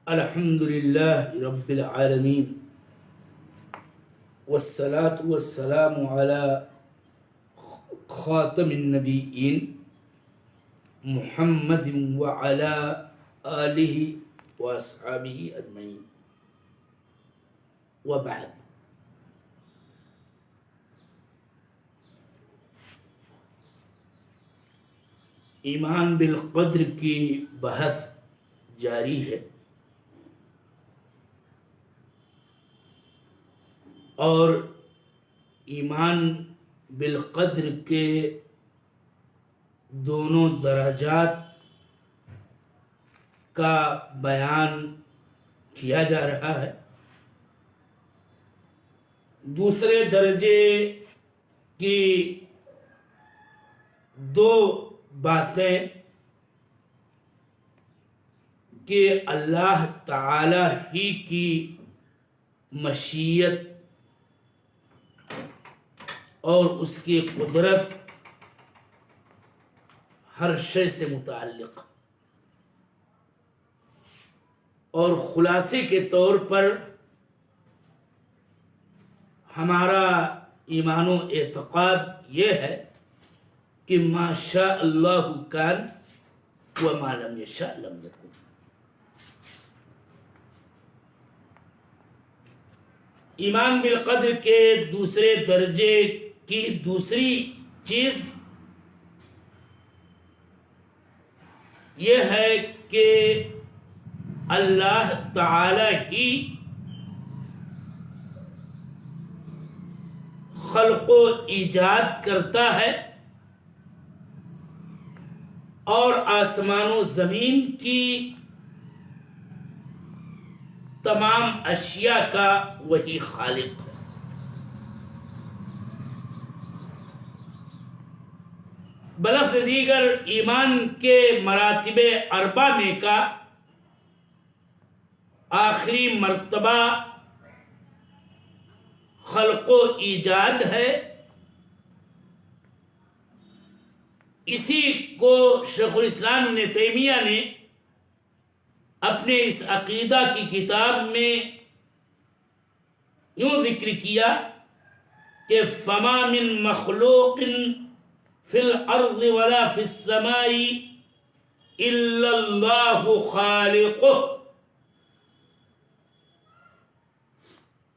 الحمد لله رب العالمين والصلاة والسلام على خاتم النبيين محمد وعلى آله وأصحابه أجمعين وبعد. ایمان بالقدر کی بحث جاری ہے اور ایمان بالقدر کے دونوں درجات کا بیان کیا جا رہا ہے. دوسرے درجے کی دو باتیں کہ اللہ تعالی ہی کی مشیت اور اس کی قدرت ہر شے سے متعلق، اور خلاصے کے طور پر ہمارا ایمان و اعتقاد یہ ہے کہ ما شاء اللہ کان وما لم یشاء لم یکن. ایمان بالقدر کے دوسرے درجے کی دوسری چیز یہ ہے کہ اللہ تعالی ہی خلق و ایجاد کرتا ہے اور آسمان و زمین کی تمام اشیاء کا وہی خالق ہے. بلفظ دیگر ایمان کے مراتب اربع میں کا آخری مرتبہ خلق و ایجاد ہے. اسی کو شیخ الاسلام ابن تیمیہ نے اپنے اس عقیدہ کی کتاب میں یوں ذکر کیا کہ فما من مخلوق فی الارض ولا فی السماء الا اللہ خالقہ.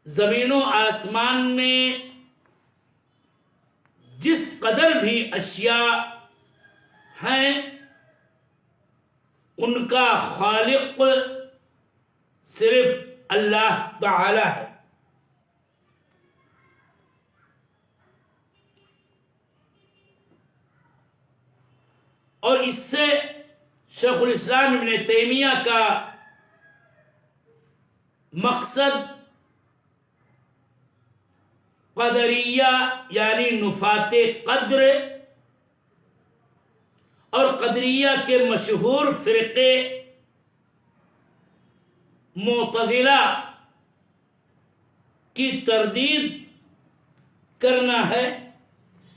زمین و آسمان میں جس قدر بھی اشیاء ہیں ان کا خالق صرف اللہ تعالی ہے. اور اس سے شیخ الاسلام ابن تیمیہ کا مقصد قدریہ یعنی نفات قدر اور قدریہ کے مشہور فرقے معتزلہ کی تردید کرنا ہے،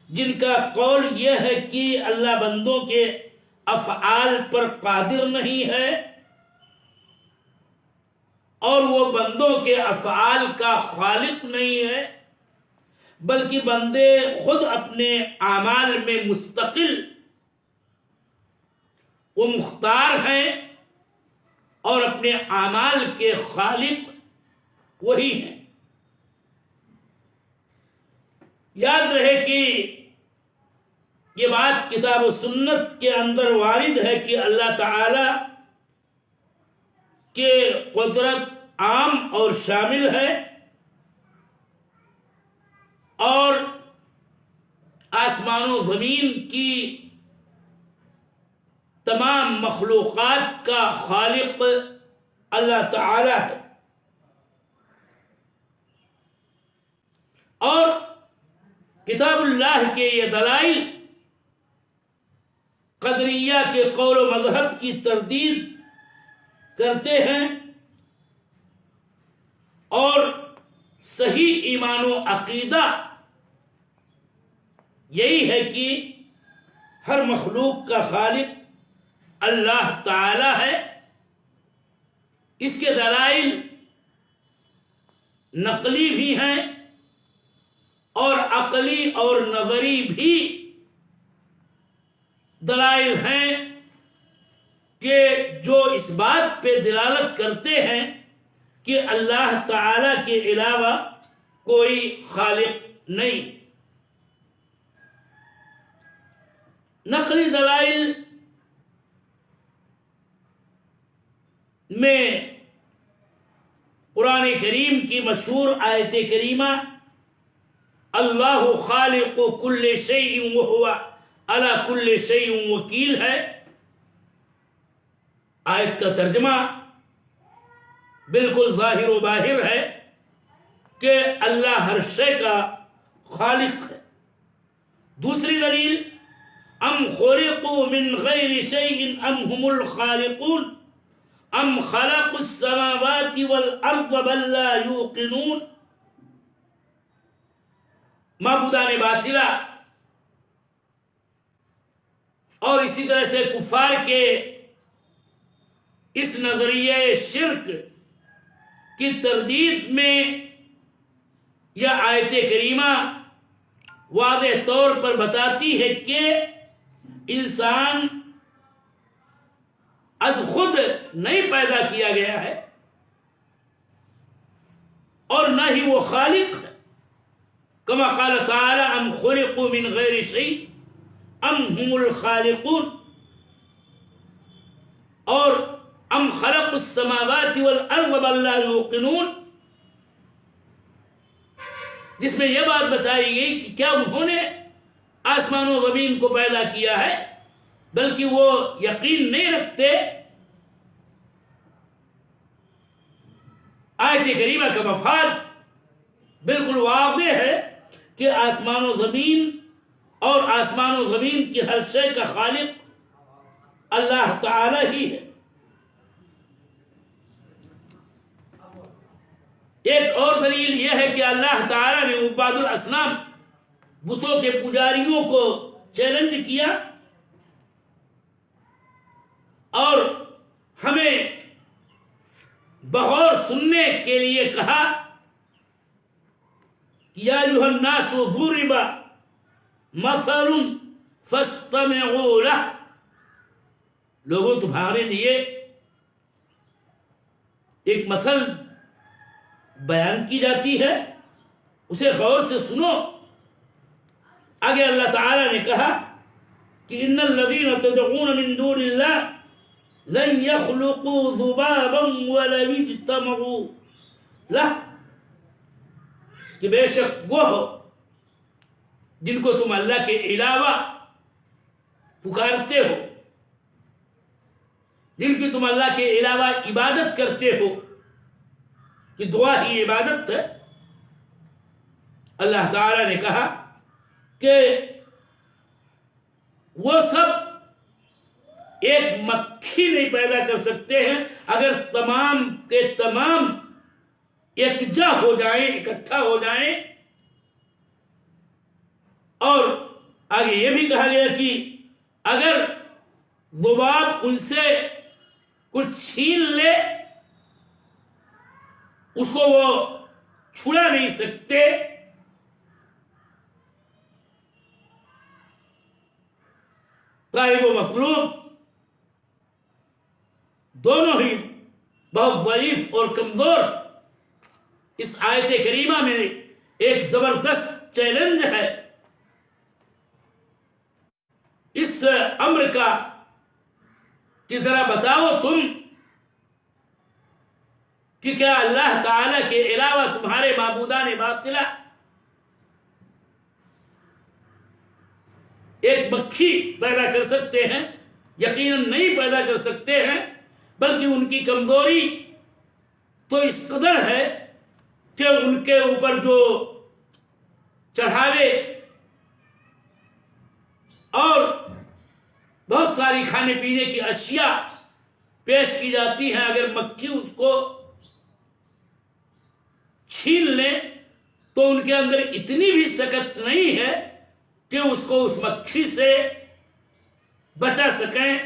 جن کا قول یہ ہے کہ اللہ بندوں کے افعال پر قادر نہیں ہے اور وہ بندوں کے افعال کا خالق نہیں ہے، بلکہ بندے خود اپنے اعمال میں مستقل وہ مختار ہیں اور اپنے اعمال کے خالق وہی ہیں. یاد رہے کہ یہ بات کتاب و سنت کے اندر وارد ہے کہ اللہ تعالی کے قدرت عام اور شامل ہے اور آسمان و زمین کی تمام مخلوقات کا خالق اللہ تعالی ہے. اور کتاب اللہ کے یہ دلائل قدریہ کے قول و مذہب کی تردید کرتے ہیں اور صحیح ایمان و عقیدہ یہی ہے کہ ہر مخلوق کا خالق اللہ تعالی ہے اس کے دلائل نقلی بھی ہیں اور عقلی اور نظری بھی دلائل ہیں کہ جو اس بات پہ دلالت کرتے ہیں کہ اللہ تعالی کے علاوہ کوئی خالق نہیں۔ نقلی دلائل میں قرآن کریم کی مشہور آیت کریمہ اللہ خالق کل شیء وہو علی کل شیء وکیل ہے۔ آیت کا ترجمہ بالکل ظاہر و باہر ہے کہ اللہ ہر شے کا خالق ہے۔ دوسری دلیل ام خلقوا من غیر شیء ام هم الخالقون ام خلقوا السماوات والارض بل لا یوقنون۔ معبودان باطلہ اور اسی طرح سے کفار کے اس نظریہ شرک کی تردید میں یہ آیت کریمہ واضح طور پر بتاتی ہے کہ انسان از خود نہیں پیدا کیا گیا ہے اور نہ ہی وہ خالق ہے۔ کما قال تعالی ام خلقوا من غیر شیء ام هم الخالقون اور ام خلقوا السماوات والارض بل لا یوقنون، جس میں یہ بات بتائی گئی کہ کیا انہوں نے آسمان و زمین کو پیدا کیا ہے، بلکہ وہ یقین نہیں رکھتے۔ آیت کریمہ کا مفاد بالکل واضح ہے کہ آسمان و زمین اور آسمان و زمین کی ہر شے کا خالق اللہ تعالی ہی ہے۔ ایک اور دلیل یہ ہے کہ اللہ تعالی نے عباد الاصنام بتوں کے پجاریوں کو چیلنج کیا اور ہمیں بغور سننے کے لیے کہا کہ یا ایھا الناس ضرب مثل فاستمعوا لہ، لوگوں تمہارے لیے ایک مثل بیان کی جاتی ہے، اسے غور سے سنو۔ آگے اللہ تعالی نے کہا کہ ان الذین تدعون من دون اللہ لن يخلقوا ذبابا ولو اجتمعوا لہ، کہ بے شک وہ جن کو تم اللہ کے علاوہ پکارتے ہو، جن کی تم اللہ کے علاوہ عبادت کرتے ہو، کہ دعا ہی عبادت ہے، اللہ تعالی نے کہا کہ وہ سب ایک مکھی نہیں پیدا کر سکتے ہیں اگر تمام کے تمام یکجا ہو جائیں، اکٹھا ہو جائیں۔ اور آگے یہ بھی کہا گیا کہ اگر ذباب ان سے کچھ چھین لے اس کو وہ چھڑا نہیں سکتے۔ طالب و مخلوق دونوں ہی بہت ضعیف اور کمزور۔ اس آیت کریمہ میں ایک زبردست چیلنج ہے اس امر کا کہ ذرا بتاؤ تم کہ کیا اللہ تعالی کے علاوہ تمہارے معبودان باطلہ ایک مکھی پیدا کر سکتے ہیں؟ یقیناً نہیں پیدا کر سکتے ہیں، بلکہ ان کی کمزوری تو اس قدر ہے کہ ان کے اوپر جو چڑھاوے اور بہت ساری کھانے پینے کی اشیاء پیش کی جاتی ہیں، اگر مکھی اس کو چھین لیں تو ان کے اندر اتنی بھی سکت نہیں ہے کہ اس کو اس مکھی سے بچا سکیں،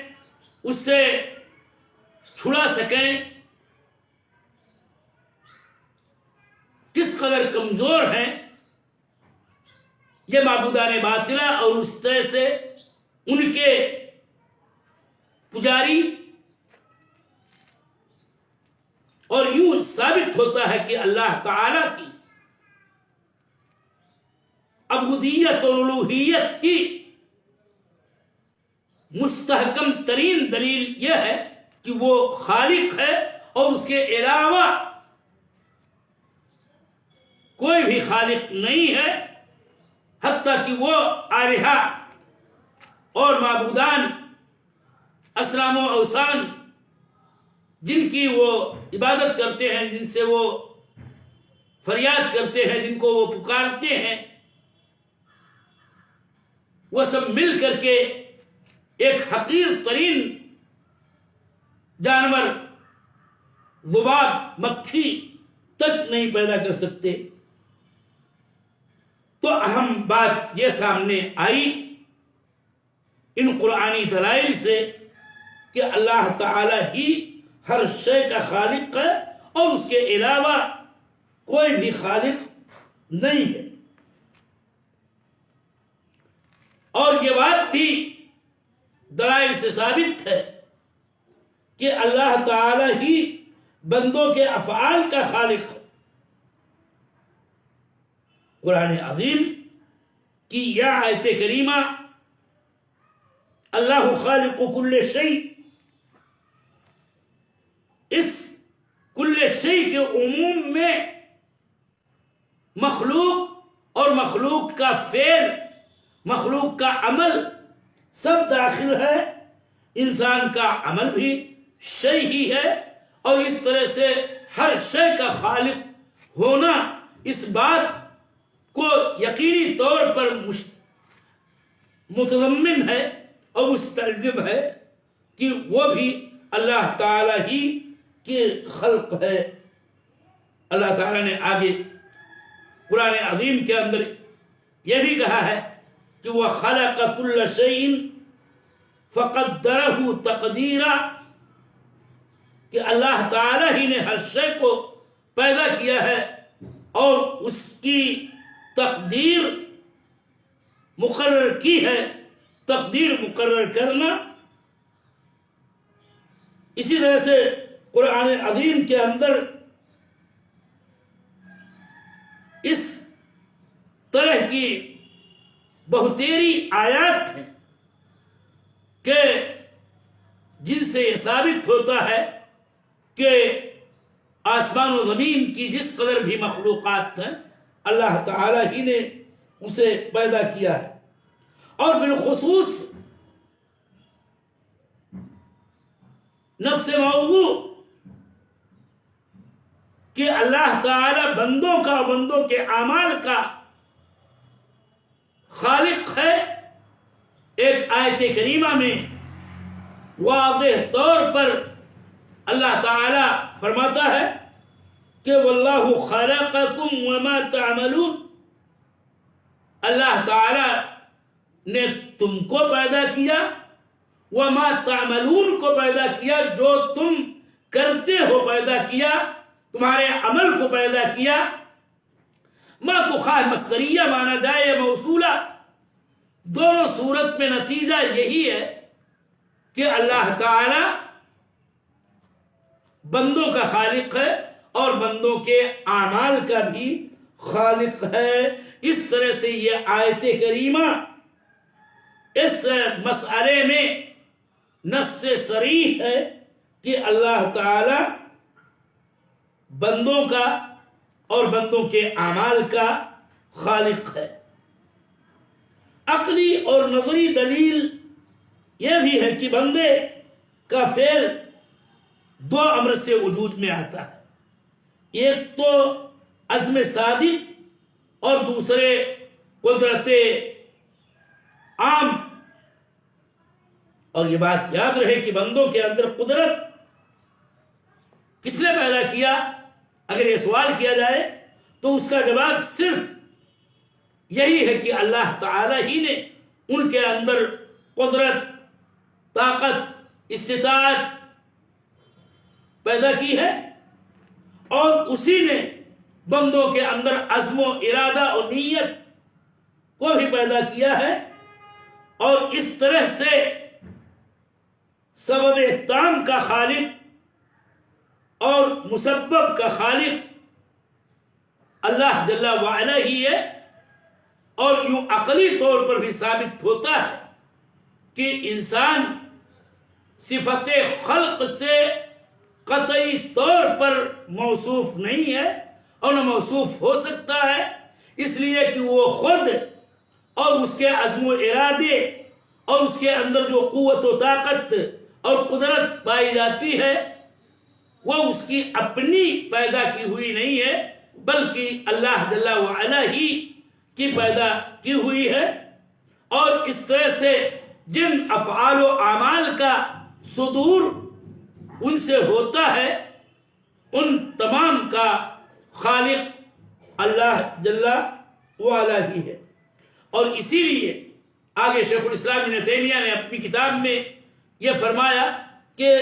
اس سے چھڑا سکیں۔ کس قدر کمزور ہیں یہ معبودان باطلہ، اور اس طرح سے ان کے پجاری، اور یوں ثابت ہوتا ہے کہ اللہ تعالی کی عبودیت اور الوہیت کی مستحکم ترین دلیل یہ ہے کہ وہ خالق ہے، اور اس کے علاوہ کوئی بھی خالق نہیں ہے، حتیٰ کہ وہ آلہہ اور معبودان اصنام و اوثان جن کی وہ عبادت کرتے ہیں، جن سے وہ فریاد کرتے ہیں، جن کو وہ پکارتے ہیں، وہ سب مل کر کے ایک حقیر ترین جانور، ذباب، مکھی تک نہیں پیدا کر سکتے۔ تو اہم بات یہ سامنے آئی ان قرآنی دلائل سے کہ اللہ تعالی ہی ہر شے کا خالق ہے، اور اس کے علاوہ کوئی بھی خالق نہیں ہے۔ اور یہ بات بھی دلائل سے ثابت ہے کہ اللہ تعالی ہی بندوں کے افعال کا خالق ہے۔ قرآن عظیم کی یہ آیت کریمہ اللہ خالق کل شیء، اس کل شیء کے عموم میں مخلوق اور مخلوق کا فعل، مخلوق کا عمل سب داخل ہے۔ انسان کا عمل بھی شیء ہی ہے، اور اس طرح سے ہر شے کا خالق ہونا اس بات کو یقینی طور پر متضمن ہے اور مستلزم ہے کہ وہ بھی اللہ تعالی ہی کی خلق ہے۔ اللہ تعالی نے آگے قرآن عظیم کے اندر یہ بھی کہا ہے کہ وہ خلق کل شیء فقدرہ تقدیرا، کہ اللہ تعالی ہی نے ہر شے کو پیدا کیا ہے اور اس کی تقدیر مقرر کی ہے۔ تقدیر مقرر کرنا، اسی طرح سے قرآن عظیم کے اندر اس طرح کی بہتیری آیات ہیں کہ جن سے یہ ثابت ہوتا ہے کہ آسمان و زمین کی جس قدر بھی مخلوقات ہیں اللہ تعالی ہی نے اسے پیدا کیا ہے۔ اور بالخصوص نفس موضوع کہ اللہ تعالی بندوں کا، بندوں کے اعمال کا خالق ہے، ایک آیت کریمہ میں واضح طور پر اللہ تعالی فرماتا ہے کہ واللہ خلقکم وما تعملون، اللہ تعالی نے تم کو پیدا کیا، وما تعملون کو پیدا کیا، جو تم کرتے ہو پیدا کیا، تمہارے عمل کو پیدا کیا۔ ما کو خواہ مصدریہ مانا جائے یا موصولہ، دونوں صورت میں نتیجہ یہی ہے کہ اللہ تعالی بندوں کا خالق ہے اور بندوں کے اعمال کا بھی خالق ہے۔ اس طرح سے یہ آیت کریمہ اس مسئلے میں نص صریح ہے کہ اللہ تعالی بندوں کا اور بندوں کے اعمال کا خالق ہے۔ عقلی اور نظری دلیل یہ بھی ہے کہ بندے کا فعل دو امر سے وجود میں آتا ہے، ایک تو عزم صادق اور دوسرے قدرت عام۔ اور یہ بات یاد رہے کہ بندوں کے اندر قدرت کس نے پیدا کیا؟ اگر یہ سوال کیا جائے تو اس کا جواب صرف یہی ہے کہ اللہ تعالی ہی نے ان کے اندر قدرت، طاقت، استطاعت پیدا کی ہے، اور اسی نے بندوں کے اندر عزم و ارادہ اور نیت کو بھی پیدا کیا ہے، اور اس طرح سے سبب تام کا خالق اور مسبب کا خالق اللہ جل وعلا ہی ہے۔ اور یوں عقلی طور پر بھی ثابت ہوتا ہے کہ انسان صفت خلق سے قطعی طور پر موصوف نہیں ہے اور نہ موصوف ہو سکتا ہے، اس لیے کہ وہ خود اور اس کے عزم و ارادے اور اس کے اندر جو قوت و طاقت اور قدرت پائی جاتی ہے وہ اس کی اپنی پیدا کی ہوئی نہیں ہے، بلکہ اللہ جل وعلا ہی کی پیدا کی ہوئی ہے۔ اور اس طرح سے جن افعال و اعمال کا صدور ان سے ہوتا ہے ان تمام کا خالق اللہ جل وعلا ہی ہے۔ اور اسی لیے آگے شیخ الاسلام ابن تیمیہ نے اپنی کتاب میں یہ فرمایا کہ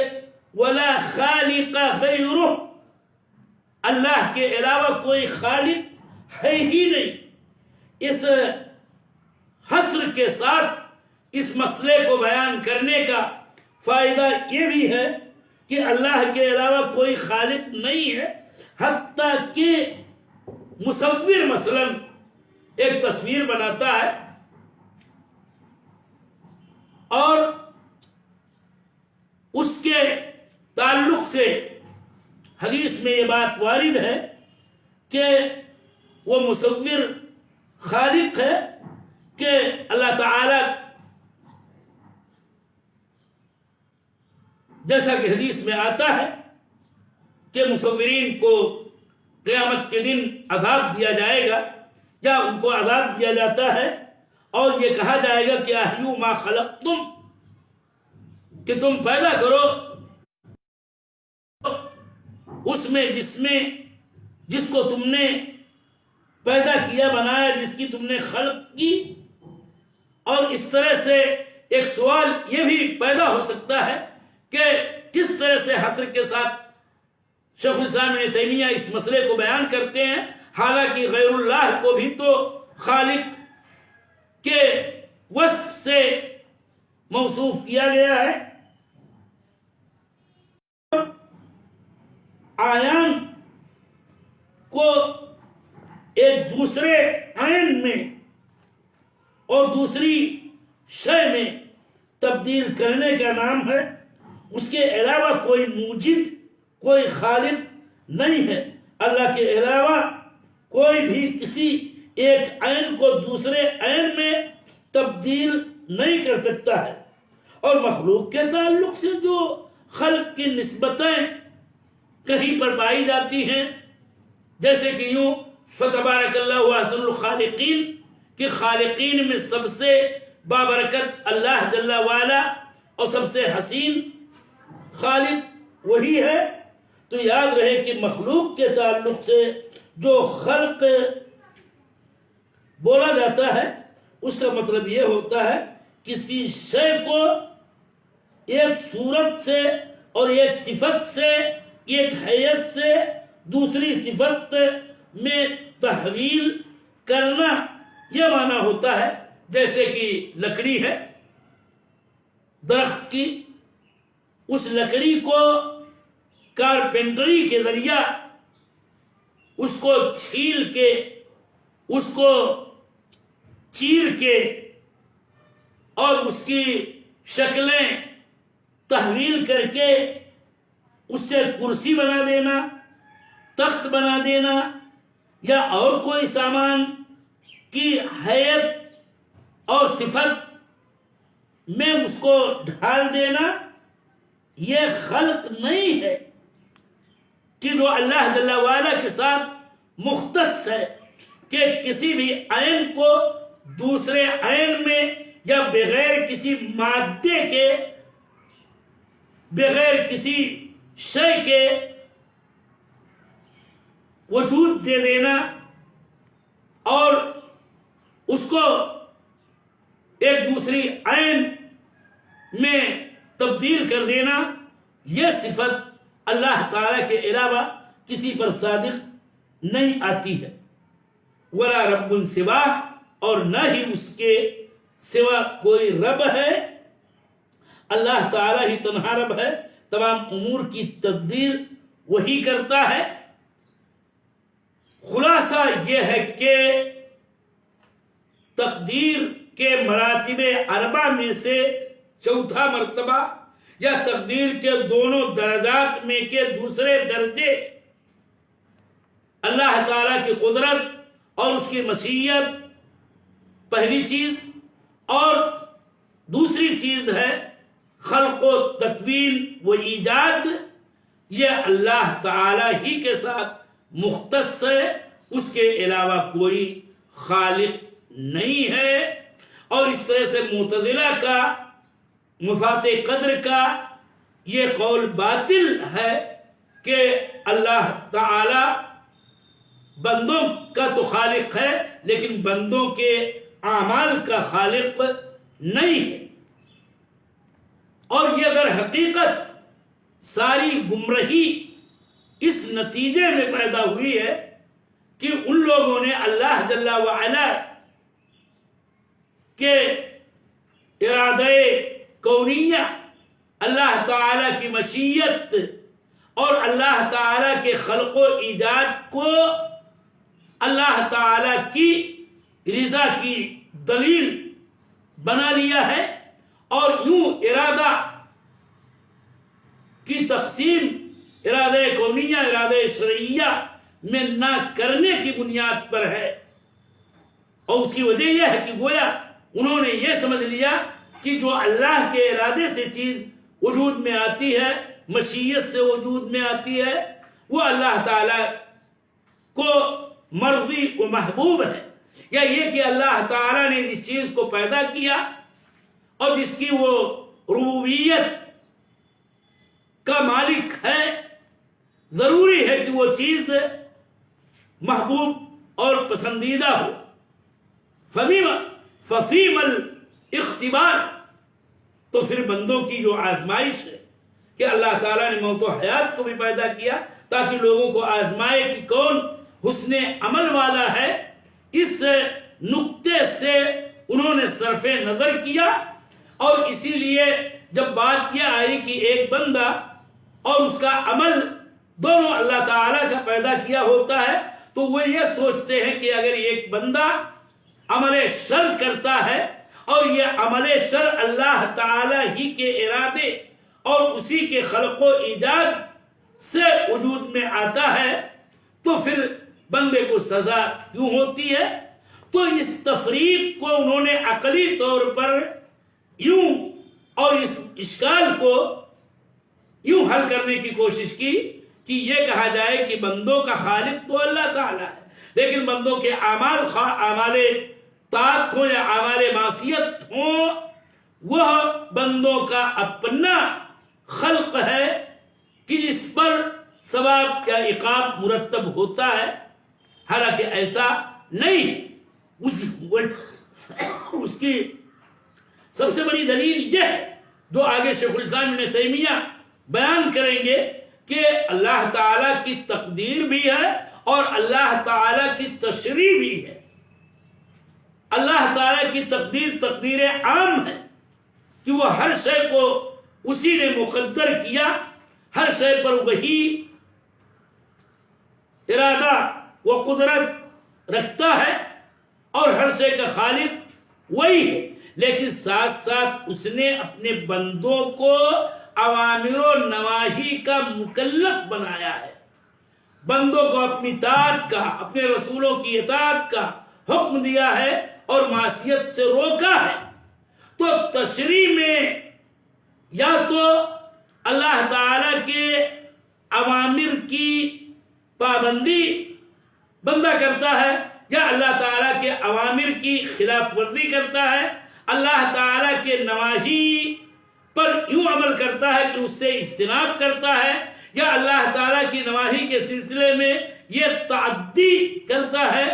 وَلَا خَالِقَ غَيْرُهُ، اللہ کے علاوہ کوئی خالق ہے ہی نہیں۔ اس حصر کے ساتھ اس مسئلے کو بیان کرنے کا فائدہ یہ بھی ہے کہ اللہ کے علاوہ کوئی خالق نہیں ہے، حتیٰ کہ مصور مثلا ایک تصویر بناتا ہے اور اس کے تعلق سے حدیث میں یہ بات وارد ہے کہ وہ مصور خالق ہے کہ اللہ تعالی جیسا کہ حدیث میں آتا ہے کہ مصورین کو قیامت کے دن عذاب دیا جائے گا یا ان کو عذاب دیا جاتا ہے اور یہ کہا جائے گا کہ احیوا ما خلقتم، کہ تم پیدا کرو اس میں جس کو تم نے پیدا کیا بنایا، جس کی تم نے خلق کی۔ اور اس طرح سے ایک سوال یہ بھی پیدا ہو سکتا ہے کہ کس طرح سے حصر کے ساتھ شیخ الاسلام ابن تیمیہ اس مسئلے کو بیان کرتے ہیں، حالانکہ غیر اللہ کو بھی تو خالق کے وصف سے موصوف کیا گیا ہے۔ آیان کو ایک دوسرے عین میں اور دوسری شے میں تبدیل کرنے کا نام ہے، اس کے علاوہ کوئی موجد، کوئی خالق نہیں ہے۔ اللہ کے علاوہ کوئی بھی کسی ایک عین کو دوسرے عین میں تبدیل نہیں کر سکتا ہے۔ اور مخلوق کے تعلق سے جو خلق کی نسبتیں کہیں پر پائی جاتی ہیں، جیسے کہ یوں فتبارک اللہ احسن الخالقین، کہ خالقین میں سب سے بابرکت اللہ جل وعلا اور سب سے حسین خالق وہی ہے۔ تو یاد رہے کہ مخلوق کے تعلق سے جو خلق بولا جاتا ہے اس کا مطلب یہ ہوتا ہے کسی شے کو ایک صورت سے اور ایک صفت سے، ایک حیثیت سے دوسری صفت میں تحویل کرنا، یہ معنی ہوتا ہے۔ جیسے کہ لکڑی ہے درخت کی، اس لکڑی کو کارپینٹری کے ذریعہ اس کو چھیل کے، اس کو چیر کے اور اس کی شکلیں تحویل کر کے اس سے کرسی بنا دینا، تخت بنا دینا یا اور کوئی سامان کی حیت اور صفت میں اس کو ڈھال دینا، یہ خلق نہیں ہے کہ جو اللہ جل وعلا کے ساتھ مختص ہے، کہ کسی بھی عین کو دوسرے عین میں یا بغیر کسی مادے کے، بغیر کسی شے کے وجود دے دینا اور اس کو ایک دوسری عین میں تبدیل کر دینا، یہ صفت اللہ تعالی کے علاوہ کسی پر صادق نہیں آتی ہے، ولا رب سوا، اور نہ ہی اس کے سوا کوئی رب ہے، اللہ تعالیٰ ہی تنہا رب ہے، تمام امور کی تدبیر وہی کرتا ہے۔ خلاصہ یہ ہے کہ تقدیر کے مراتب اربع میں سے چوتھا مرتبہ یا تقدیر کے دونوں درجات میں کے دوسرے درجے اللہ تعالیٰ کی قدرت اور اس کی مشیت پہلی چیز، اور دوسری چیز ہے خلق و تکوین و ایجاد، یہ اللہ تعالیٰ ہی کے ساتھ مختص ہے، اس کے علاوہ کوئی خالق نہیں ہے۔ اور اس طرح سے معتزلہ کا، مفات قدر کا یہ قول باطل ہے کہ اللہ تعالی بندوں کا تو خالق ہے لیکن بندوں کے اعمال کا خالق نہیں ہے۔ اور یہ اگر حقیقت ساری گمراہی اس نتیجے میں پیدا ہوئی ہے کہ ان لوگوں نے اللہ جل وعلا کے ارادہ کونیہ، اللہ تعالی کی مشیت اور اللہ تعالی کے خلق و ایجاد کو اللہ تعالی کی رضا کی دلیل بنا لیا ہے، اور یوں ارادہ کی تقسیم ارادہ کونیہ ارادہ شرعیہ میں نہ کرنے کی بنیاد پر ہے۔ اور اس کی وجہ یہ ہے کہ گویا انہوں نے یہ سمجھ لیا کہ جو اللہ کے ارادے سے چیز وجود میں آتی ہے، مشیت سے وجود میں آتی ہے، وہ اللہ تعالی کو مرضی و محبوب ہے، یا یہ کہ اللہ تعالی نے جس چیز کو پیدا کیا اور جس کی وہ ربوبیت کا مالک ہے، ضروری ہے کہ وہ چیز محبوب اور پسندیدہ ہو۔ ففیم الاختبار، تو پھر بندوں کی جو آزمائش ہے کہ اللہ تعالیٰ نے موت و حیات کو بھی پیدا کیا تاکہ لوگوں کو آزمائے کہ کون حسن عمل والا ہے، اس نقطے سے انہوں نے صرف نظر کیا۔ اور اسی لیے جب بات یہ آئی کہ ایک بندہ اور اس کا عمل دونوں اللہ تعالیٰ کا پیدا کیا ہوتا ہے، تو وہ یہ سوچتے ہیں کہ اگر ایک بندہ عمل شر کرتا ہے اور یہ عمل شر اللہ تعالیٰ ہی کے ارادے اور اسی کے خلق و ایجاد سے وجود میں آتا ہے تو پھر بندے کو سزا کیوں ہوتی ہے؟ تو اس تفریق کو انہوں نے عقلی طور پر یوں اور اس اشکال کو یوں حل کرنے کی کوشش کی کہ یہ کہا جائے کہ بندوں کا خالق تو اللہ تعالیٰ ہے، لیکن بندوں کے اعمال طاعت ہوں یا اعمال معصیت ہوں، وہ بندوں کا اپنا خلق ہے کہ جس پر ثواب یا عقاب مرتب ہوتا ہے، حالانکہ ایسا نہیں۔ اس کی سب سے بڑی دلیل یہ ہے جو آگے شیخ الاسلام ابن تیمیہ بیان کریں گے کہ اللہ تعالیٰ کی تقدیر بھی ہے اور اللہ تعالیٰ کی تشریع بھی ہے۔ اللہ تعالیٰ کی تقدیر عام ہے کہ وہ ہر شے کو اسی نے مقدر کیا، ہر شے پر وہی ارادہ و قدرت رکھتا ہے اور ہر شے کا خالق وہی ہے، لیکن ساتھ ساتھ اس نے اپنے بندوں کو اوامر و نواہی کا مکلف بنایا ہے، بندوں کو اپنی اطاعت کا، اپنے رسولوں کی اطاعت کا حکم دیا ہے اور معصیت سے روکا ہے۔ تو تشریع میں یا تو اللہ تعالی کے اوامر کی پابندی بندہ کرتا ہے یا اللہ تعالیٰ کے اوامر کی خلاف ورزی کرتا ہے، اللہ تعالیٰ کے نواہی پر یوں عمل کرتا ہے کہ اس سے اجتناب کرتا ہے، یا اللہ تعالیٰ کی نواہی کے سلسلے میں یہ تعدی کرتا ہے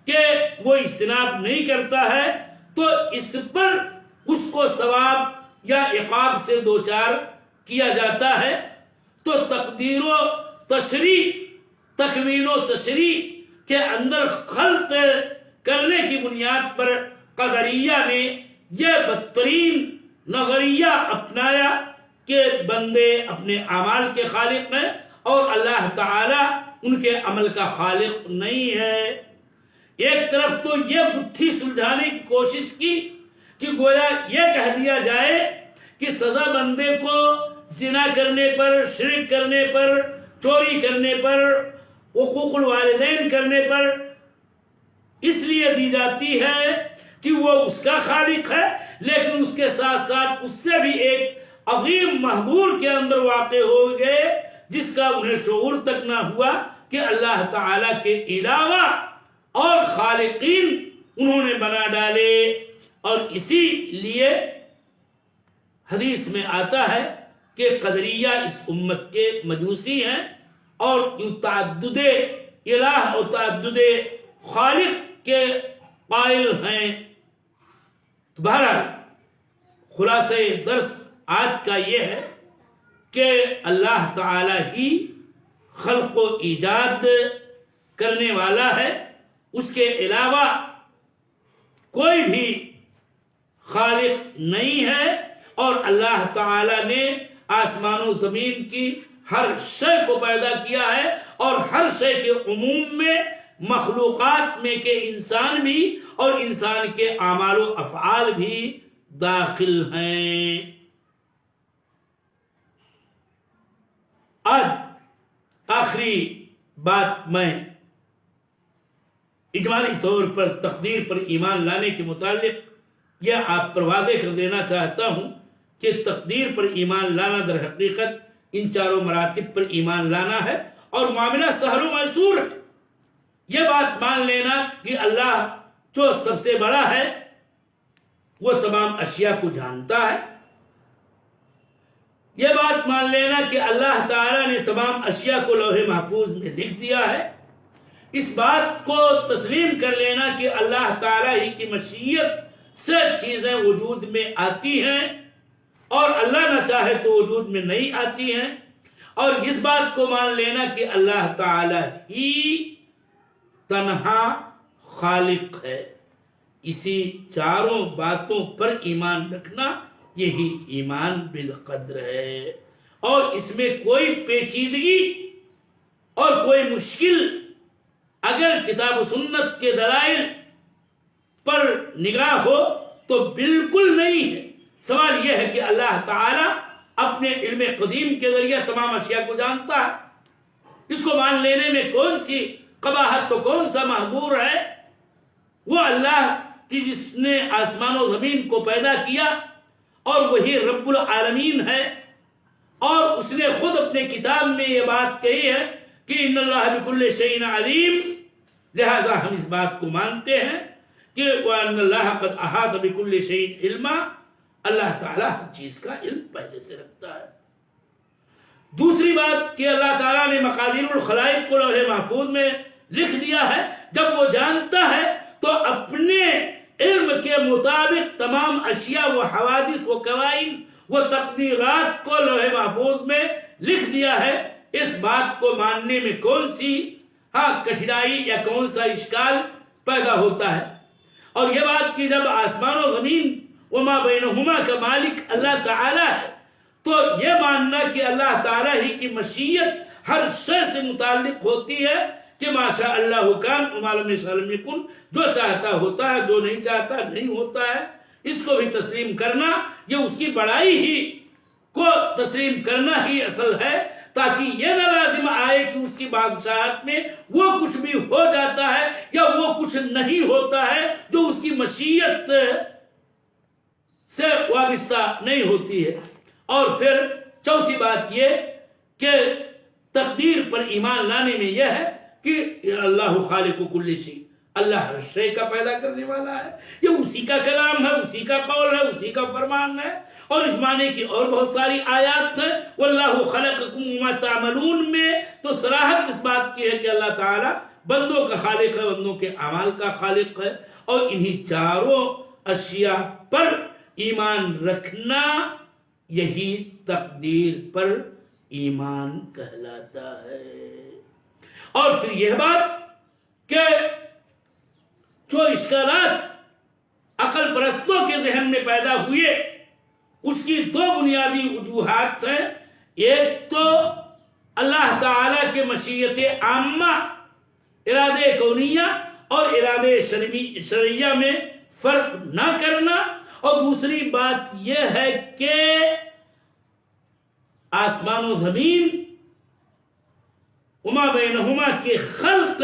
کہ وہ اجتناب نہیں کرتا ہے، تو اس پر اس کو ثواب یا عقاب سے دوچار کیا جاتا ہے۔ تو تقدیر و تشریع، تکوین و تشریع کے اندر خلط کرنے کی بنیاد پر قدریہ نے یہ بدترین نظریہ اپنایا کہ بندے اپنے اعمال کے خالق ہیں اور اللہ تعالی ان کے عمل کا خالق نہیں ہے۔ ایک طرف تو یہ گتھی سلجھانے کی کوشش کی کہ گویا یہ کہہ دیا جائے کہ سزا بندے کو زنا کرنے پر، شرک کرنے پر، چوری کرنے پر، حقوق الوالدین کرنے پر اس لیے دی جاتی ہے کہ وہ اس کا خالق ہے، لیکن اس کے ساتھ ساتھ اس سے بھی ایک عظیم محبور کے اندر واقع ہو گئے جس کا انہیں شعور تک نہ ہوا کہ اللہ تعالی کے علاوہ اور خالقین انہوں نے بنا ڈالے۔ اور اسی لیے حدیث میں آتا ہے کہ قدریہ اس امت کے مجوسی ہیں اور یوں تعدد الہ اور تعدد خالق کے قائل ہیں۔ بہرحال خلاصہ درس آج کا یہ ہے کہ اللہ تعالی ہی خلق و ایجاد کرنے والا ہے، اس کے علاوہ کوئی بھی خالق نہیں ہے، اور اللہ تعالی نے آسمان و زمین کی ہر شے کو پیدا کیا ہے، اور ہر شے کے عموم میں مخلوقات میں کے انسان بھی اور انسان کے اعمال و افعال بھی داخل ہیں۔ آج آخری بات میں اجمالی طور پر تقدیر پر ایمان لانے کے متعلق یہ آپ پر واضح کر دینا چاہتا ہوں کہ تقدیر پر ایمان لانا در حقیقت ان چاروں مراتب پر ایمان لانا ہے، اور معاملہ سہل و میسور ہے۔ یہ بات مان لینا کہ اللہ جو سب سے بڑا ہے وہ تمام اشیاء کو جانتا ہے، یہ بات مان لینا کہ اللہ تعالی نے تمام اشیاء کو لوح محفوظ میں لکھ دیا ہے، اس بات کو تسلیم کر لینا کہ اللہ تعالی ہی کی مشیت سے چیزیں وجود میں آتی ہیں اور اللہ نہ چاہے تو وجود میں نہیں آتی ہیں، اور اس بات کو مان لینا کہ اللہ تعالی ہی تنہا خالق ہے۔ اسی چاروں باتوں پر ایمان رکھنا یہی ایمان بالقدر ہے، اور اس میں کوئی پیچیدگی اور کوئی مشکل اگر کتاب و سنت کے دلائل پر نگاہ ہو تو بالکل نہیں ہے۔ سوال یہ ہے کہ اللہ تعالی اپنے علم قدیم کے ذریعے تمام اشیاء کو جانتا ہے، اس کو مان لینے میں کون سی قباحت، تو کون سا محظور ہے؟ وہ اللہ کی جس نے آسمان و زمین کو پیدا کیا اور وہی رب العالمین ہے، اور اس نے خود اپنے کتاب میں یہ بات کہی ہے کہ ان اللہ بکل شیء علیم، لہذا ہم اس بات کو مانتے ہیں کہ وَأَنَّ اللَّهَ قَدْ أَحَاطَ بِكُلِّ شَيْءٍ عِلْمًا، اللہ تعالیٰ ہر چیز کا علم پہلے سے رکھتا ہے۔ دوسری بات کہ اللہ تعالیٰ نے مقادیر الخلائق کو لوح محفوظ میں لکھ دیا ہے، جب وہ جانتا ہے تو اپنے علم کے مطابق تمام اشیاء و حوادث و قوائن و تقدیرات کو لوح محفوظ میں لکھ دیا ہے۔ اس بات کو ماننے میں کون سی کٹھنائی یا کون سا اشکال پیدا ہوتا ہے؟ اور یہ بات کہ جب آسمان و زمین وما بینہما کا مالک اللہ تعالی ہے تو یہ ماننا کہ اللہ تعالی ہی کی مشیت ہر شے سے متعلق ہوتی ہے کہ ماشاء اللہ کان وما لم یشاء لم یکن، جو چاہتا ہوتا ہے، جو نہیں چاہتا نہیں ہوتا ہے، اس کو بھی تسلیم کرنا، یہ اس کی بڑائی ہی کو تسلیم کرنا ہی اصل ہے، تاکہ یہ نہ لازم آئے کہ اس کی بادشاہت میں وہ کچھ بھی ہو جاتا ہے یا وہ کچھ نہیں ہوتا ہے جو اس کی مشیت سے وابستہ نہیں ہوتی ہے۔ اور پھر چوتھی بات یہ کہ تقدیر پر ایمان لانے میں یہ ہے کہ اللہ خالق کل شیء، اللہ ہر شے کا پیدا کرنے والا ہے، یہ اسی کا کلام ہے، اسی کا قول ہے، اسی کا فرمان ہے، اور اس معنی کی اور بہت ساری آیات ہیں۔ واللہ خلقکم وما تعملون میں تو صراحت اس بات کی ہے کہ اللہ تعالی بندوں کا خالق ہے، بندوں کے اعمال کا خالق ہے، اور انہی چاروں اشیاء پر ایمان رکھنا یہی تقدیر پر ایمان کہلاتا ہے۔ اور پھر یہ بات کہ جو اشکالات عقل پرستوں کے ذہن میں پیدا ہوئے اس کی دو بنیادی وجوہات ہیں. ایک تو اللہ تعالی کے مشیت عامہ ارادے کونیہ اور ارادے شرعیہ میں فرق نہ کرنا، اور دوسری بات یہ ہے کہ آسمان و زمین وما بینہما کے خلق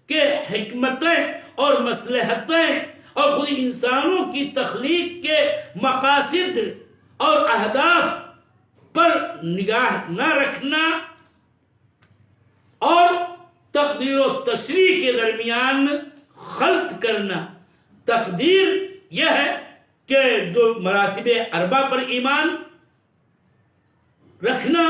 کے حکمتیں اور مصلحتیں اور خود انسانوں کی تخلیق کے مقاصد اور اہداف پر نگاہ نہ رکھنا، اور تقدیر و تشریع کے درمیان خلط کرنا. تقدیر یہ ہے کہ جو مراتب اربع پر ایمان رکھنا،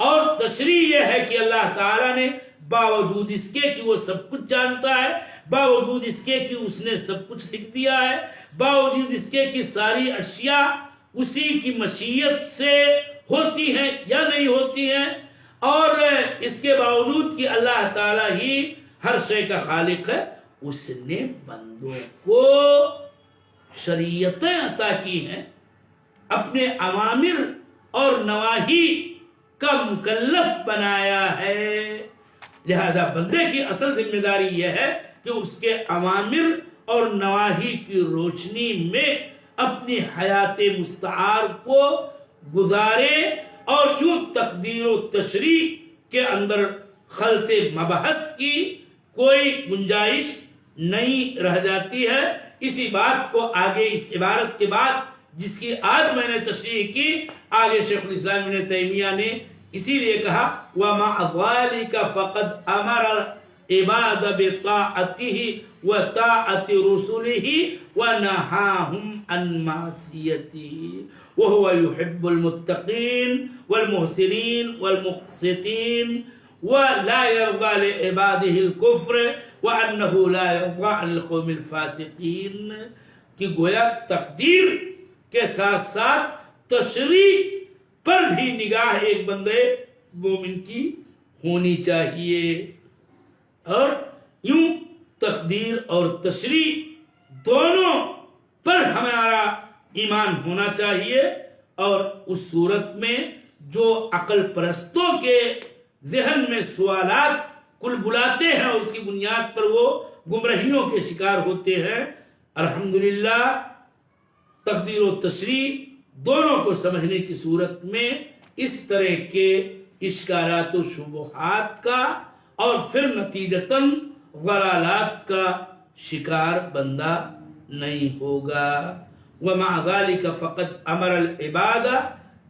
اور تشریع یہ ہے کہ اللہ تعالیٰ نے باوجود اس کے کہ وہ سب کچھ جانتا ہے، باوجود اس کے کہ اس نے سب کچھ لکھ دیا ہے، باوجود اس کے کہ ساری اشیاء اسی کی مشیت سے ہوتی ہیں یا نہیں ہوتی ہیں، اور اس کے باوجود کہ اللہ تعالیٰ ہی ہر شے کا خالق ہے، اس نے بندوں کو شریعتیں عطا کی ہیں، اپنے اوامر اور نواہی کا مکلف بنایا ہے. لہذا بندے کی اصل ذمہ داری یہ ہے کہ اس کے اوامر اور نواہی کی روشنی میں اپنی حیات مستعار کو گزارے، اور یوں تقدیر و تشریع کے اندر خلط مبحث کی کوئی گنجائش نہیں رہ جاتی ہے. اسی بات کو آگے اس عبارت کے بعد جس کی آج میں نے تشریح کی، آگے شیخ الاسلام ابن تیمیہ نے اسی لیے کہا وَمَعَ ذَلِكَ فَقَدْ أَمَرَ الْعِبَادَ بِطَاعَتِهِ وَطَاعَةِ رُسُلِهِ وَنَهَاهُمْ عَنْ مَعْصِيَتِهِ وَهُوَ يُحِبُّ الْمُتَّقِينَ وَالْمُحْسِنِينَ وَالْمُقْسِطِينَ وَلَا يَرْضَى لِعِبَادِهِ الْكُفْرَ وَأَنَّهُ لَا يَرْضَى عَنِ الْقَوْمِ الْفَاسِقِينَ. کہ گویا تقدیر کے ساتھ ساتھ تشریع پر بھی نگاہ ایک بندے مومن کی ہونی چاہیے، اور یوں تقدیر اور تشریع دونوں پر ہمارا ایمان ہونا چاہیے. اور اس صورت میں جو عقل پرستوں کے ذہن میں سوالات کل بلاتے ہیں اور اس کی بنیاد پر وہ گمراہیوں کے شکار ہوتے ہیں، الحمدللہ تقدیر و تشریع دونوں کو سمجھنے کی صورت میں اس طرح کے اشکالات و شبہات کا اور پھر نتیجتاً ضلالات کا شکار بندہ نہیں ہوگا. وَمَعَ ذَلِكَ فَقَدْ أَمَرَ الْعِبَادَ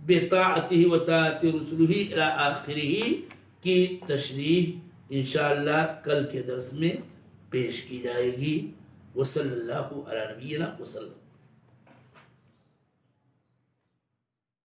بِطَاعَتِهِ وَطَاعَةِ رُسُلِهِ إِلَىٰ آخِرِهِ کی تشریح انشاءاللہ کل کے درس میں پیش کی جائے گی. وصلی اللہ علی نبینا وسلم.